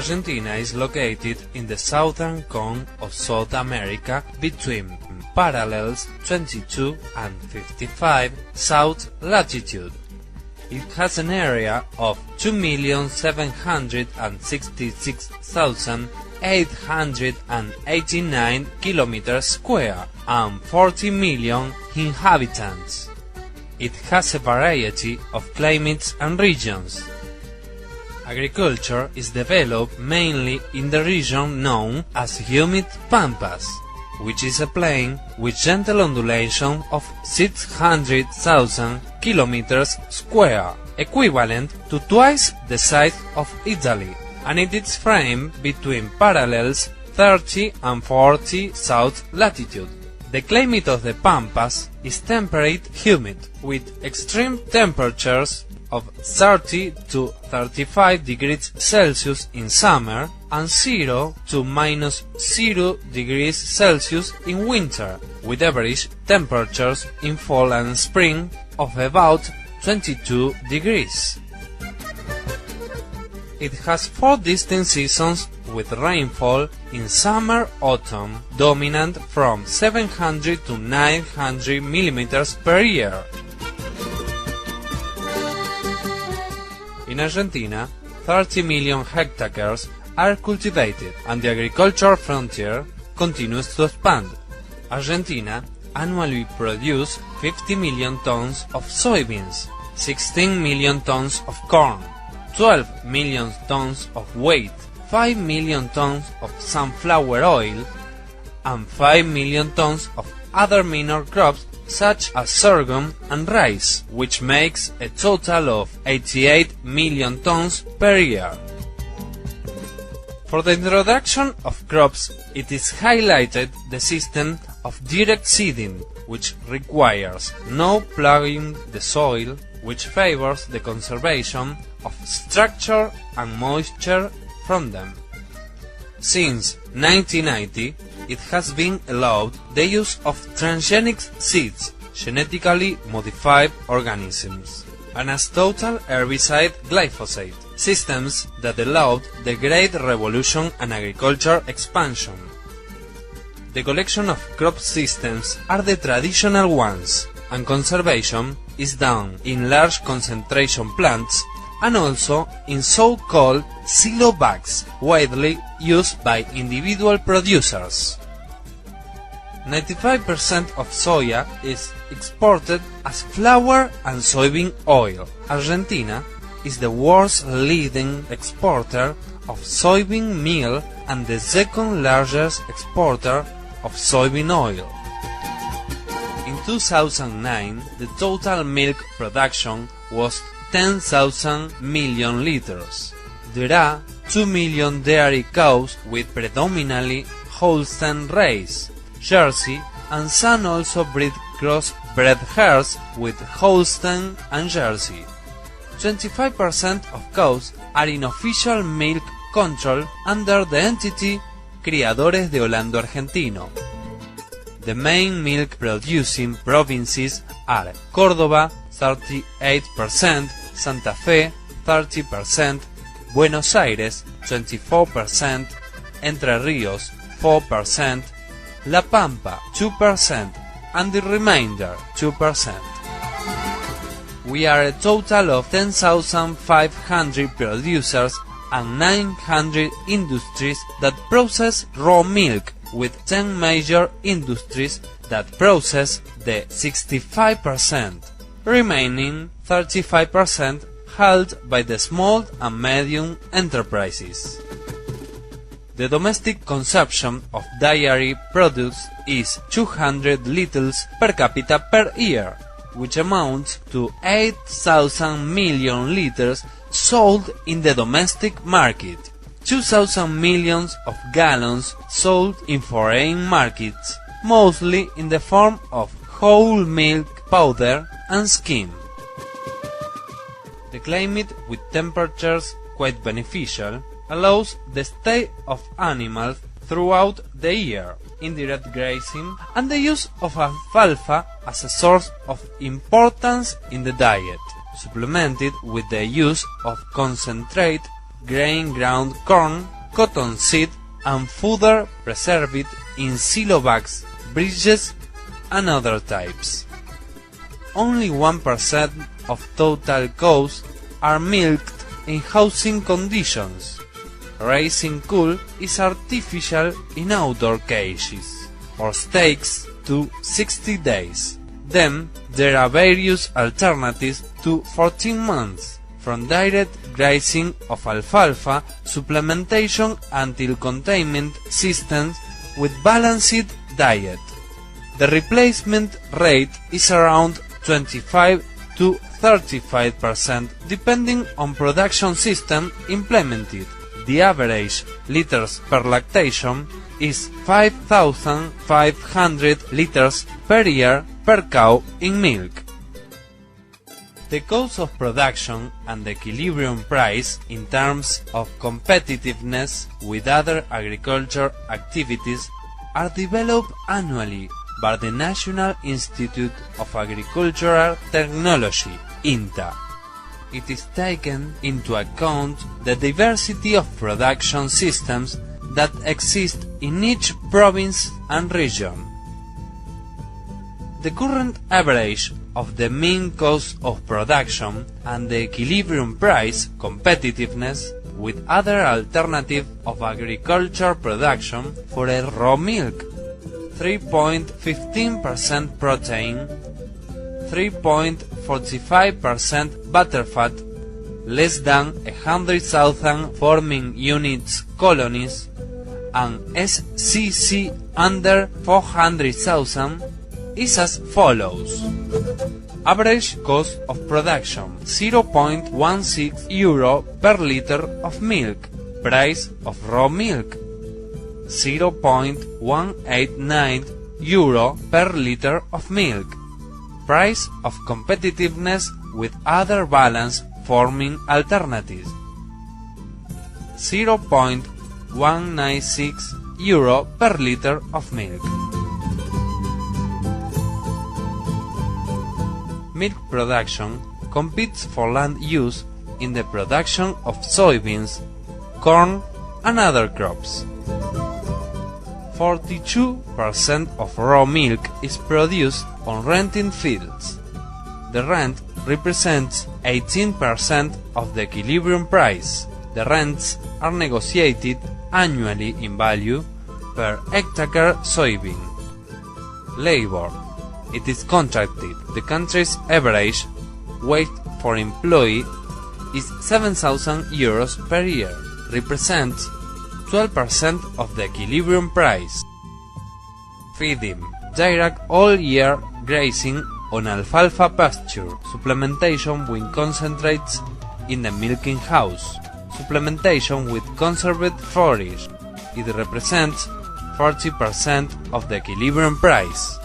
Argentina is located in the southern cone of South America between parallels 22 and 55 south latitude. It has an area of 2,766,889 kilometers square and 40 million inhabitants. It has a variety of climates and regions. Agriculture is developed mainly in the region known as humid pampas, which is a plain with gentle undulation of 600,000 kilometers square, equivalent to twice the size of Italy, and it is framed between parallels 30 and 40 south latitude. The climate of the Pampas is temperate humid, with extreme temperatures of 30 to 35 degrees Celsius in summer and 0 to -0 degrees Celsius in winter, with average temperatures in fall and spring of about 22 degrees. It has 4 distinct seasons with rainfall in summer-autumn dominant from 700 to 900 millimeters per year. In Argentina, 30 million hectares are cultivated and the agricultural frontier continues to expand. Argentina annually produces 50 million tons of soybeans, 16 million tons of corn, 12 million tons of wheat, 5 million tons of sunflower oil, and 5 million tons of other minor crops such as sorghum and rice, which makes a total of 88 million tons per year. For the introduction of crops, it is highlighted the system of direct seeding, which requires no ploughing the soil, which favors the conservation of structure and moisture from them. Since 1990, it has been allowed the use of transgenic seeds, genetically modified organisms, and as total herbicide glyphosate, systems that allowed the great revolution and agriculture expansion. The collection of crop systems are the traditional ones, and conservation is done in large concentration plants and also in so-called silo bags, widely used by individual producers. 95% of soya is exported as flour and soybean oil. Argentina is the world's leading exporter of soybean meal and the second largest exporter of soybean oil. In 2009, the total milk production was 10,000 million liters. There are 2 million dairy cows with predominantly Holstein race, Jersey, and some also breed cross-bred hares with Holstein and Jersey. 25% of cows are in official milk control under the entity Criadores de Holando Argentino. The main milk-producing provinces are Córdoba 38%, Santa Fe 30%, Buenos Aires 24%, Entre Ríos 4%, La Pampa 2%, and the remainder 2%. We are a total of 10,500 producers and 900 industries that process raw milk, with 10 major industries that process the 65%, remaining 35% held by the small and medium enterprises. The domestic consumption of dairy products is 200 liters per capita per year, which amounts to 8,000 million liters sold in the domestic market, 2,000 millions of gallons sold in foreign markets, mostly in the form of whole milk powder and skim. The climate, with temperatures quite beneficial, allows the stay of animals throughout the year, indirect grazing, and the use of alfalfa as a source of importance in the diet, supplemented with the use of concentrate grain ground corn, cottonseed and further preserved in silo bags, bridges and other types. Only 1% of total cows are milked in housing conditions. Raising cool is artificial in outdoor cages, or takes to 60 days. Then there are various alternatives to 14 months, from direct grazing of alfalfa, supplementation until containment systems with balanced diet. The replacement rate is around 25 to 35% depending on production system implemented. The average liters per lactation is 5,500 liters per year per cow in milk. The cost of production and the equilibrium price in terms of competitiveness with other agriculture activities are developed annually by the National Institute of Agricultural Technology, INTA. It is taken into account the diversity of production systems that exist in each province and region. The current average of the mean cost of production and the equilibrium price competitiveness with other alternative of agriculture production for a raw milk: 3.15% protein, 3.45% butterfat, less than 100,000 forming units colonies, and SCC under 400,000 is as follows. Average cost of production: 0.16 euro per liter of milk. Price of raw milk: 0.189 euro per liter of milk. Price of competitiveness with other balance forming alternatives: 0.196 euro per liter of milk. Milk production competes for land use in the production of soybeans, corn and other crops. 42% of raw milk is produced on renting fields. The rent represents 18% of the equilibrium price. The rents are negotiated annually in value per hectare soybean. Labor: it is contracted. The country's average wage for employee is 7,000 euros per year, represents 12% of the equilibrium price. Feeding: direct all-year grazing on alfalfa pasture, supplementation with concentrates in the milking house, supplementation with conserved forage. It represents 40% of the equilibrium price.